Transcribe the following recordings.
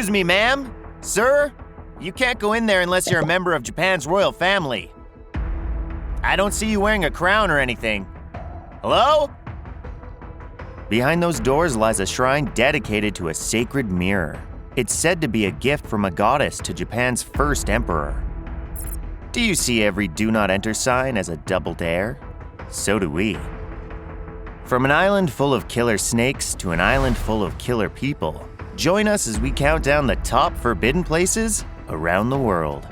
Excuse me, ma'am? Sir? You can't go in there unless you're a member of Japan's royal family. I don't see you wearing a crown or anything. Hello? Behind those doors lies a shrine dedicated to a sacred mirror. It's said to be a gift from a goddess to Japan's first emperor. Do you see every do not enter sign as a double dare? So do we. From an island full of killer snakes to an island full of killer people, join us as we count down the top forbidden places around the world.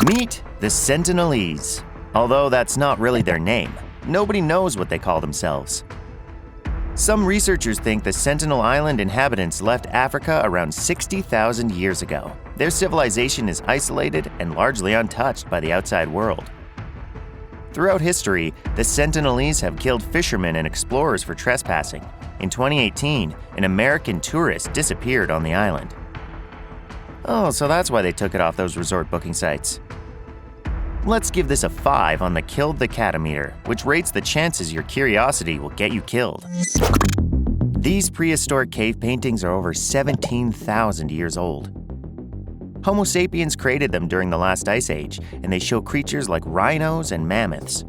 Meet the Sentinelese. Although that's not really their name, nobody knows what they call themselves. Some researchers think the Sentinel Island inhabitants left Africa around 60,000 years ago. Their civilization is isolated and largely untouched by the outside world. Throughout history, the Sentinelese have killed fishermen and explorers for trespassing. In 2018, an American tourist disappeared on the island. Oh, so that's why they took it off those resort booking sites. Let's give this a 5 on the Killed the Catameter, which rates the chances your curiosity will get you killed. These prehistoric cave paintings are over 17,000 years old. Homo sapiens created them during the last ice age, and they show creatures like rhinos and mammoths.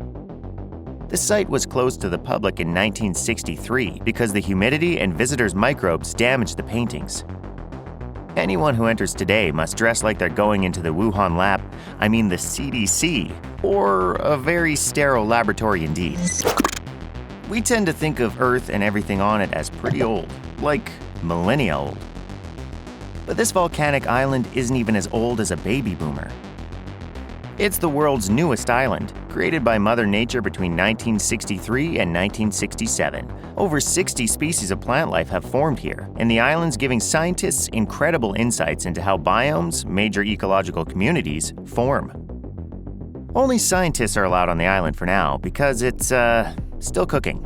The site was closed to the public in 1963 because the humidity and visitors' microbes damaged the paintings. Anyone who enters today must dress like they're going into the Wuhan lab, the CDC, or a very sterile laboratory indeed. We tend to think of Earth and everything on it as pretty old, like millennia old. But this volcanic island isn't even as old as a baby boomer. It's the world's newest island, created by Mother Nature between 1963 and 1967. Over 60 species of plant life have formed here, and the island's giving scientists incredible insights into how biomes, major ecological communities, form. Only scientists are allowed on the island for now, because it's, still cooking.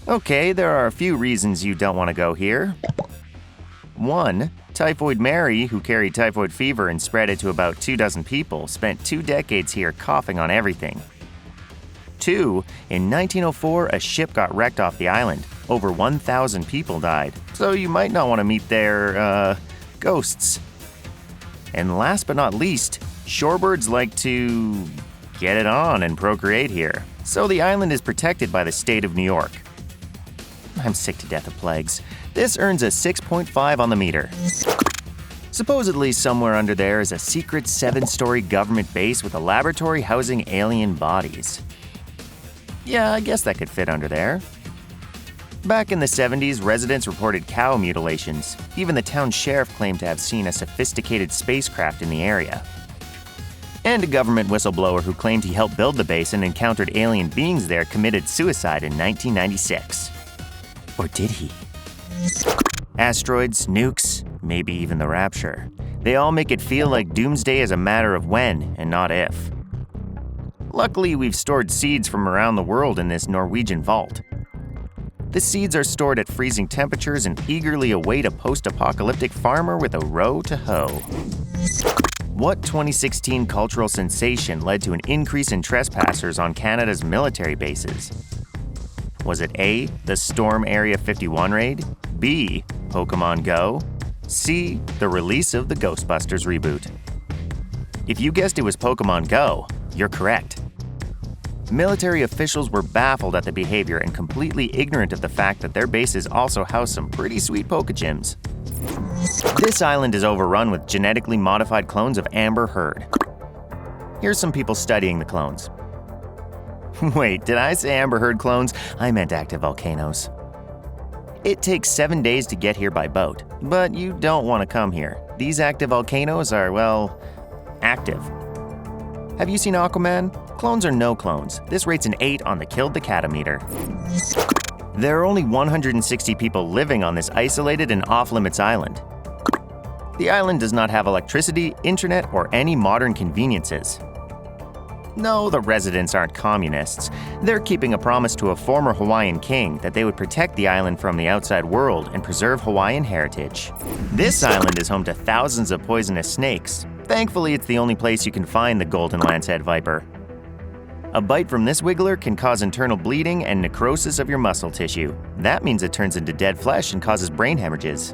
Okay, there are a few reasons you don't want to go here. 1. Typhoid Mary, who carried typhoid fever and spread it to about 24 people, spent 2 decades here coughing on everything. 2. In 1904, a ship got wrecked off the island. Over 1,000 people died, so you might not want to meet their, ghosts. And last but not least, shorebirds like to get it on and procreate here. So the island is protected by the state of New York. I'm sick to death of plagues. This earns a 6.5 on the meter. Supposedly somewhere under there is a secret 7-story government base with a laboratory housing alien bodies. Yeah, I guess that could fit under there. Back in the 70s, residents reported cow mutilations. Even the town sheriff claimed to have seen a sophisticated spacecraft in the area. And a government whistleblower who claimed he helped build the base and encountered alien beings there committed suicide in 1996. Or did he? Asteroids, nukes, maybe even the rapture. They all make it feel like Doomsday is a matter of when and not if. Luckily, we've stored seeds from around the world in this Norwegian vault. The seeds are stored at freezing temperatures and eagerly await a post-apocalyptic farmer with a row to hoe. What 2016 cultural sensation led to an increase in trespassers on Canada's military bases? Was it A, the Storm Area 51 raid? B, Pokemon Go? C, the release of the Ghostbusters reboot? If you guessed it was Pokemon Go, you're correct. Military officials were baffled at the behavior and completely ignorant of the fact that their bases also house some pretty sweet Pokegems. This island is overrun with genetically modified clones of Amber Heard. Here's some people studying the clones. Wait, did I say Amber Heard clones? I meant active volcanoes. It takes 7 days to get here by boat, but you don't want to come here. These active volcanoes are, well, active. Have you seen Aquaman? Clones or no clones? This rates an 8 on the Killed the Catameter. There are only 160 people living on this isolated and off-limits island. The island does not have electricity, internet, or any modern conveniences. No, the residents aren't communists. They're keeping a promise to a former Hawaiian king that they would protect the island from the outside world and preserve Hawaiian heritage. This island is home to thousands of poisonous snakes. Thankfully, it's the only place you can find the golden lancehead viper. A bite from this wiggler can cause internal bleeding and necrosis of your muscle tissue. That means it turns into dead flesh and causes brain hemorrhages.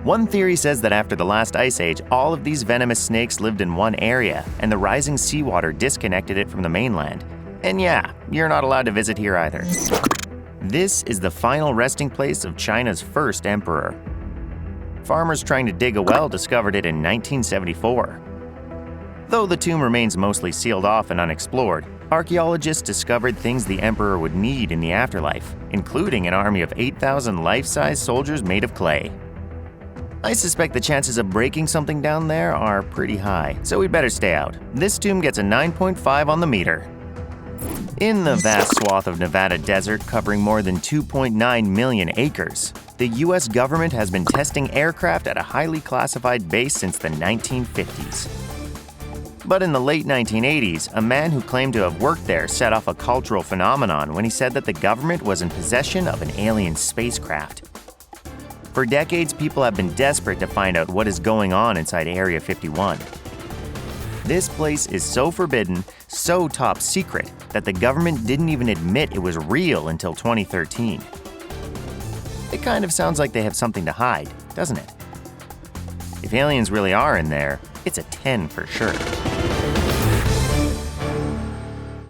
One theory says that after the last ice age, all of these venomous snakes lived in one area, and the rising seawater disconnected it from the mainland. And yeah, you're not allowed to visit here either. This is the final resting place of China's first emperor. Farmers trying to dig a well discovered it in 1974. Though the tomb remains mostly sealed off and unexplored, archaeologists discovered things the emperor would need in the afterlife, including an army of 8,000 life-size soldiers made of clay. I suspect the chances of breaking something down there are pretty high, so we'd better stay out. This tomb gets a 9.5 on the meter. In the vast swath of Nevada desert covering more than 2.9 million acres, the US government has been testing aircraft at a highly classified base since the 1950s. But in the late 1980s, a man who claimed to have worked there set off a cultural phenomenon when he said that the government was in possession of an alien spacecraft. For decades, people have been desperate to find out what is going on inside Area 51. This place is so forbidden, so top secret, that the government didn't even admit it was real until 2013. It kind of sounds like they have something to hide, doesn't it? If aliens really are in there, it's a 10 for sure.